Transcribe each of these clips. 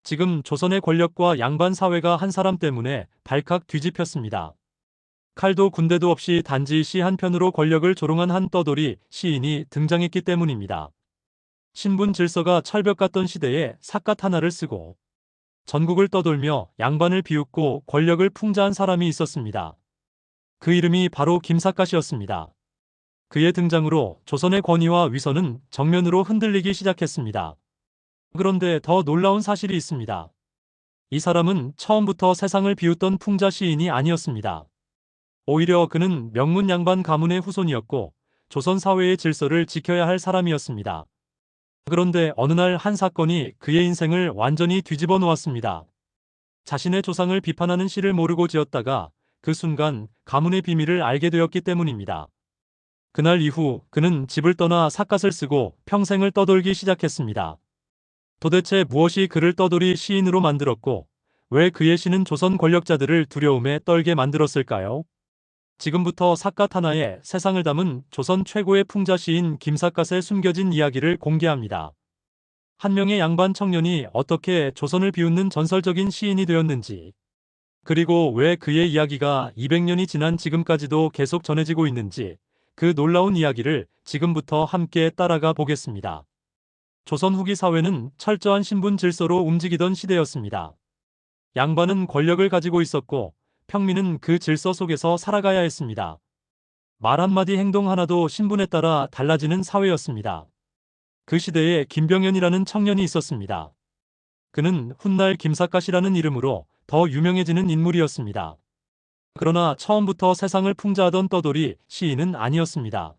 지금 조선의 권력과 양반 사회가 한 사람 때문에 발칵 뒤집혔습니다. 칼도 군대도 없이 단지 시 한 편으로 권력을 조롱한 한 떠돌이 시인이 등장했기 때문입니다. 신분 질서가 철벽 같던 시대에 삿갓 하나를 쓰고 전국을 떠돌며 양반을 비웃고 권력을 풍자한 사람이 있었습니다. 그 이름이 바로 김삿갓이었습니다. 그의 등장으로 조선의 권위와 위선은 정면으로 흔들리기 시작했습니다. 그런데 더 놀라운 사실이 있습니다. 이 사람은 처음부터 세상을 비웃던 풍자 시인이 아니었습니다. 오히려 그는 명문 양반 가문의 후손이었고 조선 사회의 질서를 지켜야 할 사람이었습니다. 그런데 어느 날 한 사건이 그의 인생을 완전히 뒤집어 놓았습니다. 자신의 조상을 비판하는 시를 모르고 지었다가 그 순간 가문의 비밀을 알게 되었기 때문입니다. 그날 이후 그는 집을 떠나 삿갓을 쓰고 평생을 떠돌기 시작했습니다. 도대체 무엇이 그를 떠돌이 시인으로 만들었고 왜 그의 시는 조선 권력자들을 두려움에 떨게 만들었을까요? 지금부터 삿갓 하나에 세상을 담은 조선 최고의 풍자 시인 김삿갓의 숨겨진 이야기를 공개합니다. 한 명의 양반 청년이 어떻게 조선을 비웃는 전설적인 시인이 되었는지, 그리고 왜 그의 이야기가 200년이 지난 지금까지도 계속 전해지고 있는지, 그 놀라운 이야기를 지금부터 함께 따라가 보겠습니다. 조선 후기 사회는 철저한 신분 질서로 움직이던 시대였습니다. 양반은 권력을 가지고 있었고 평민은 그 질서 속에서 살아가야 했습니다. 말 한마디 행동 하나도 신분에 따라 달라지는 사회였습니다. 그 시대에 김병연이라는 청년이 있었습니다. 그는 훗날 김삿갓이라는 이름으로 더 유명해지는 인물이었습니다. 그러나 처음부터 세상을 풍자하던 떠돌이 시인은 아니었습니다.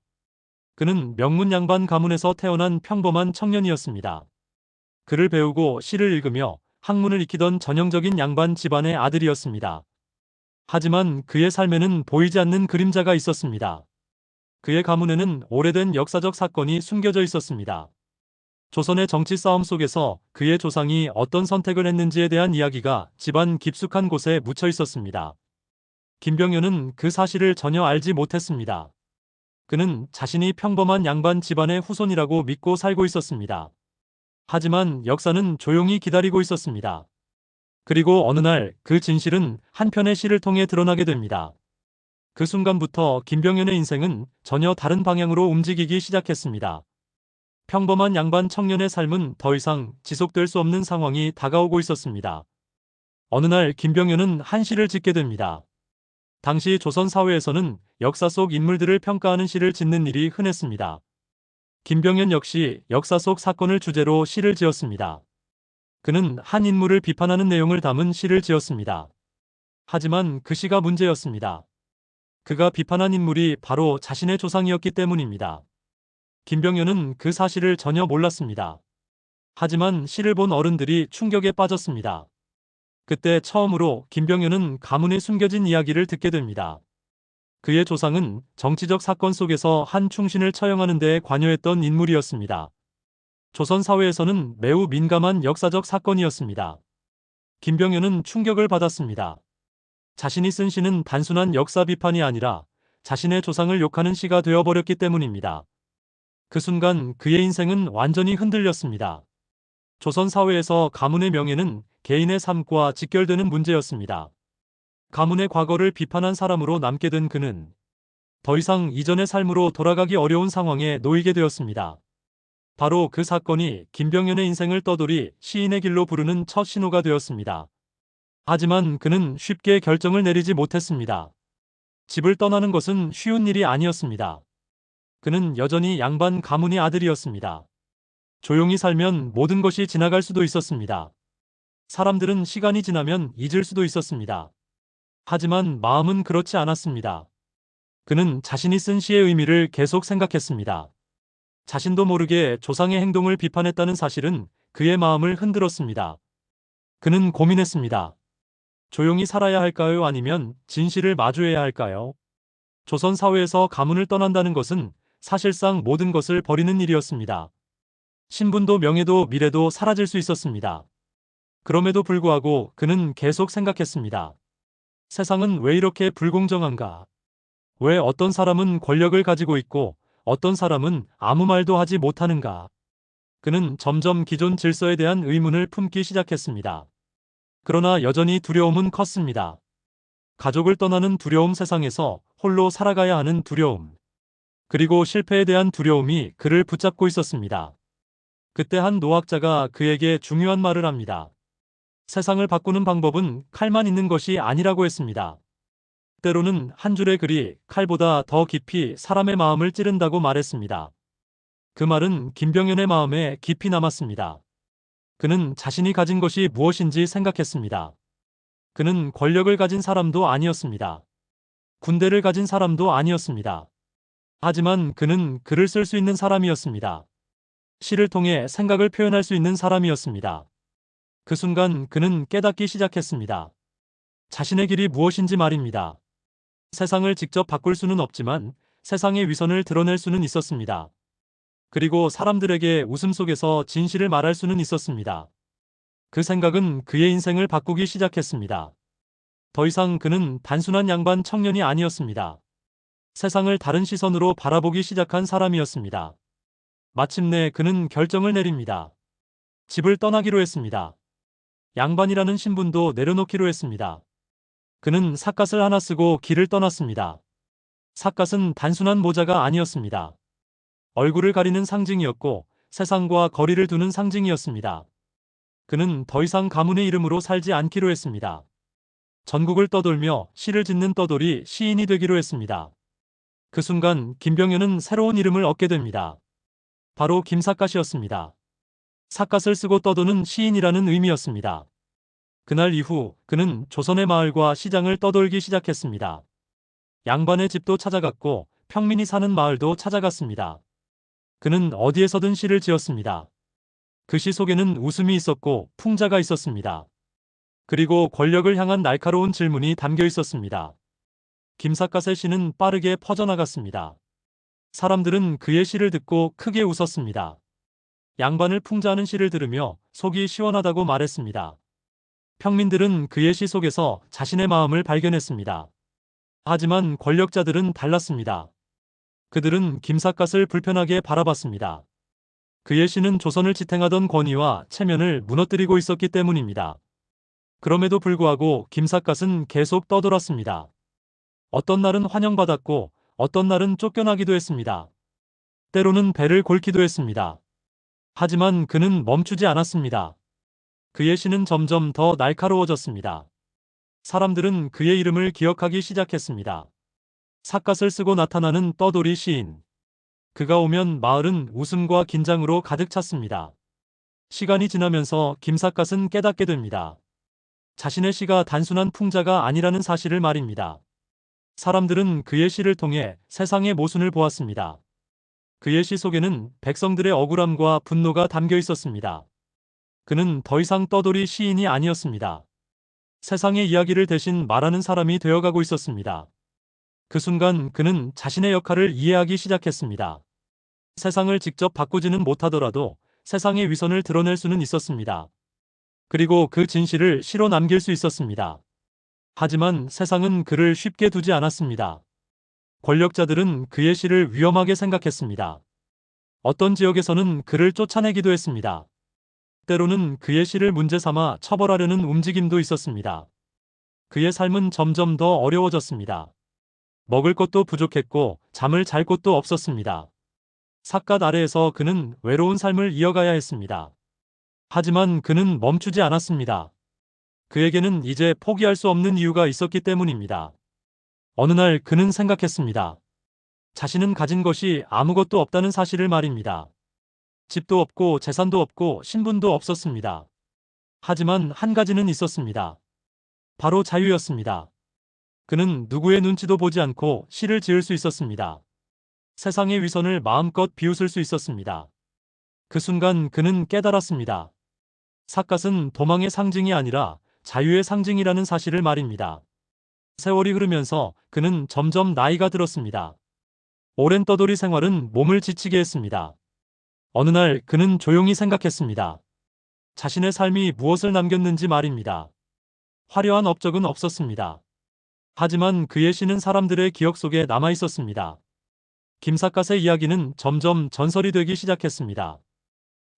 그는 명문 양반 가문에서 태어난 평범한 청년이었습니다. 글을 배우고 시를 읽으며 학문을 익히던 전형적인 양반 집안의 아들이었습니다. 하지만 그의 삶에는 보이지 않는 그림자가 있었습니다. 그의 가문에는 오래된 역사적 사건이 숨겨져 있었습니다. 조선의 정치 싸움 속에서 그의 조상이 어떤 선택을 했는지에 대한 이야기가 집안 깊숙한 곳에 묻혀 있었습니다. 김병연은 그 사실을 전혀 알지 못했습니다. 그는 자신이 평범한 양반 집안의 후손이라고 믿고 살고 있었습니다. 하지만 역사는 조용히 기다리고 있었습니다. 그리고 어느 날 그 진실은 한 편의 시를 통해 드러나게 됩니다. 그 순간부터 김병연의 인생은 전혀 다른 방향으로 움직이기 시작했습니다. 평범한 양반 청년의 삶은 더 이상 지속될 수 없는 상황이 다가오고 있었습니다. 어느 날 김병연은 한 시를 짓게 됩니다. 당시 조선 사회에서는 역사 속 인물들을 평가하는 시를 짓는 일이 흔했습니다. 김병연 역시 역사 속 사건을 주제로 시를 지었습니다. 그는 한 인물을 비판하는 내용을 담은 시를 지었습니다. 하지만 그 시가 문제였습니다. 그가 비판한 인물이 바로 자신의 조상이었기 때문입니다. 김병연은 그 사실을 전혀 몰랐습니다. 하지만 시를 본 어른들이 충격에 빠졌습니다. 그때 처음으로 김병연은 가문의 숨겨진 이야기를 듣게 됩니다. 그의 조상은 정치적 사건 속에서 한 충신을 처형하는 데 관여했던 인물이었습니다. 조선 사회에서는 매우 민감한 역사적 사건이었습니다. 김병연은 충격을 받았습니다. 자신이 쓴 시는 단순한 역사 비판이 아니라 자신의 조상을 욕하는 시가 되어버렸기 때문입니다. 그 순간 그의 인생은 완전히 흔들렸습니다. 조선 사회에서 가문의 명예는 개인의 삶과 직결되는 문제였습니다. 가문의 과거를 비판한 사람으로 남게 된 그는 더 이상 이전의 삶으로 돌아가기 어려운 상황에 놓이게 되었습니다. 바로 그 사건이 김병연의 인생을 떠돌이 시인의 길로 부르는 첫 신호가 되었습니다. 하지만 그는 쉽게 결정을 내리지 못했습니다. 집을 떠나는 것은 쉬운 일이 아니었습니다. 그는 여전히 양반 가문의 아들이었습니다. 조용히 살면 모든 것이 지나갈 수도 있었습니다. 사람들은 시간이 지나면 잊을 수도 있었습니다. 하지만 마음은 그렇지 않았습니다. 그는 자신이 쓴 시의 의미를 계속 생각했습니다. 자신도 모르게 조상의 행동을 비판했다는 사실은 그의 마음을 흔들었습니다. 그는 고민했습니다. 조용히 살아야 할까요? 아니면 진실을 마주해야 할까요? 조선 사회에서 가문을 떠난다는 것은 사실상 모든 것을 버리는 일이었습니다. 신분도 명예도 미래도 사라질 수 있었습니다. 그럼에도 불구하고 그는 계속 생각했습니다. 세상은 왜 이렇게 불공정한가? 왜 어떤 사람은 권력을 가지고 있고 어떤 사람은 아무 말도 하지 못하는가? 그는 점점 기존 질서에 대한 의문을 품기 시작했습니다. 그러나 여전히 두려움은 컸습니다. 가족을 떠나는 두려움, 세상에서 홀로 살아가야 하는 두려움, 그리고 실패에 대한 두려움이 그를 붙잡고 있었습니다. 그때 한 노학자가 그에게 중요한 말을 합니다. 세상을 바꾸는 방법은 칼만 있는 것이 아니라고 했습니다. 때로는 한 줄의 글이 칼보다 더 깊이 사람의 마음을 찌른다고 말했습니다. 그 말은 김병현의 마음에 깊이 남았습니다. 그는 자신이 가진 것이 무엇인지 생각했습니다. 그는 권력을 가진 사람도 아니었습니다. 군대를 가진 사람도 아니었습니다. 하지만 그는 글을 쓸 수 있는 사람이었습니다. 시를 통해 생각을 표현할 수 있는 사람이었습니다. 그 순간 그는 깨닫기 시작했습니다. 자신의 길이 무엇인지 말입니다. 세상을 직접 바꿀 수는 없지만 세상의 위선을 드러낼 수는 있었습니다. 그리고 사람들에게 웃음 속에서 진실을 말할 수는 있었습니다. 그 생각은 그의 인생을 바꾸기 시작했습니다. 더 이상 그는 단순한 양반 청년이 아니었습니다. 세상을 다른 시선으로 바라보기 시작한 사람이었습니다. 마침내 그는 결정을 내립니다. 집을 떠나기로 했습니다. 양반이라는 신분도 내려놓기로 했습니다. 그는 삿갓을 하나 쓰고 길을 떠났습니다. 삿갓은 단순한 모자가 아니었습니다. 얼굴을 가리는 상징이었고 세상과 거리를 두는 상징이었습니다. 그는 더 이상 가문의 이름으로 살지 않기로 했습니다. 전국을 떠돌며 시를 짓는 떠돌이 시인이 되기로 했습니다. 그 순간 김병현은 새로운 이름을 얻게 됩니다. 바로 김삿갓이었습니다. 삿갓을 쓰고 떠도는 시인이라는 의미였습니다. 그날 이후 그는 조선의 마을과 시장을 떠돌기 시작했습니다. 양반의 집도 찾아갔고 평민이 사는 마을도 찾아갔습니다. 그는 어디에서든 시를 지었습니다. 그 시 속에는 웃음이 있었고 풍자가 있었습니다. 그리고 권력을 향한 날카로운 질문이 담겨 있었습니다. 김삿갓의 시는 빠르게 퍼져나갔습니다. 사람들은 그의 시를 듣고 크게 웃었습니다. 양반을 풍자하는 시를 들으며 속이 시원하다고 말했습니다. 평민들은 그의 시 속에서 자신의 마음을 발견했습니다. 하지만 권력자들은 달랐습니다. 그들은 김삿갓을 불편하게 바라봤습니다. 그의 시는 조선을 지탱하던 권위와 체면을 무너뜨리고 있었기 때문입니다. 그럼에도 불구하고 김삿갓은 계속 떠돌았습니다. 어떤 날은 환영받았고 어떤 날은 쫓겨나기도 했습니다. 때로는 배를 골기도 했습니다. 하지만 그는 멈추지 않았습니다. 그의 시는 점점 더 날카로워졌습니다. 사람들은 그의 이름을 기억하기 시작했습니다. 삿갓을 쓰고 나타나는 떠돌이 시인. 그가 오면 마을은 웃음과 긴장으로 가득 찼습니다. 시간이 지나면서 김삿갓은 깨닫게 됩니다. 자신의 시가 단순한 풍자가 아니라는 사실을 말입니다. 사람들은 그의 시를 통해 세상의 모순을 보았습니다. 그의 시 속에는 백성들의 억울함과 분노가 담겨 있었습니다. 그는 더 이상 떠돌이 시인이 아니었습니다. 세상의 이야기를 대신 말하는 사람이 되어가고 있었습니다. 그 순간 그는 자신의 역할을 이해하기 시작했습니다. 세상을 직접 바꾸지는 못하더라도 세상의 위선을 드러낼 수는 있었습니다. 그리고 그 진실을 시로 남길 수 있었습니다. 하지만 세상은 그를 쉽게 두지 않았습니다. 권력자들은 그의 시를 위험하게 생각했습니다. 어떤 지역에서는 그를 쫓아내기도 했습니다. 때로는 그의 시를 문제 삼아 처벌하려는 움직임도 있었습니다. 그의 삶은 점점 더 어려워졌습니다. 먹을 것도 부족했고 잠을 잘 곳도 없었습니다. 삿갓 아래에서 그는 외로운 삶을 이어가야 했습니다. 하지만 그는 멈추지 않았습니다. 그에게는 이제 포기할 수 없는 이유가 있었기 때문입니다. 어느 날 그는 생각했습니다. 자신은 가진 것이 아무것도 없다는 사실을 말입니다. 집도 없고 재산도 없고 신분도 없었습니다. 하지만 한 가지는 있었습니다. 바로 자유였습니다. 그는 누구의 눈치도 보지 않고 시를 지을 수 있었습니다. 세상의 위선을 마음껏 비웃을 수 있었습니다. 그 순간 그는 깨달았습니다. 삿갓은 도망의 상징이 아니라 자유의 상징이라는 사실을 말입니다. 세월이 흐르면서 그는 점점 나이가 들었습니다. 오랜 떠돌이 생활은 몸을 지치게 했습니다. 어느 날 그는 조용히 생각했습니다. 자신의 삶이 무엇을 남겼는지 말입니다. 화려한 업적은 없었습니다. 하지만 그의 시는 사람들의 기억 속에 남아 있었습니다. 김삿갓의 이야기는 점점 전설이 되기 시작했습니다.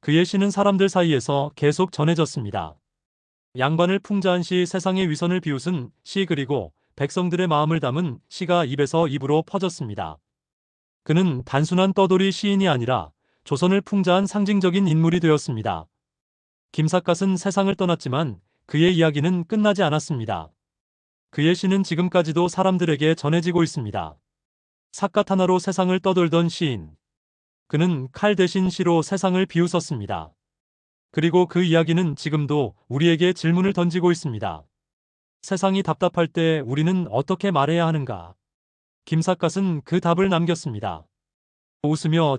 그의 시는 사람들 사이에서 계속 전해졌습니다. 양반을 풍자한 시 세상의 위선을 비웃은 시 그리고 백성들의 마음을 담은 시가 입에서 입으로 퍼졌습니다. 그는 단순한 떠돌이 시인이 아니라 조선을 풍자한 상징적인 인물이 되었습니다. 김삿갓은 세상을 떠났지만 그의 이야기는 끝나지 않았습니다. 그의 시는 지금까지도 사람들에게 전해지고 있습니다. 삿갓 하나로 세상을 떠돌던 시인. 그는 칼 대신 시로 세상을 비웃었습니다. 그리고 그 이야기는 지금도 우리에게 질문을 던지고 있습니다. 세상이 답답할 때 우리는 어떻게 말해야 하는가? 김삿갓은 그 답을 남겼습니다. 웃으며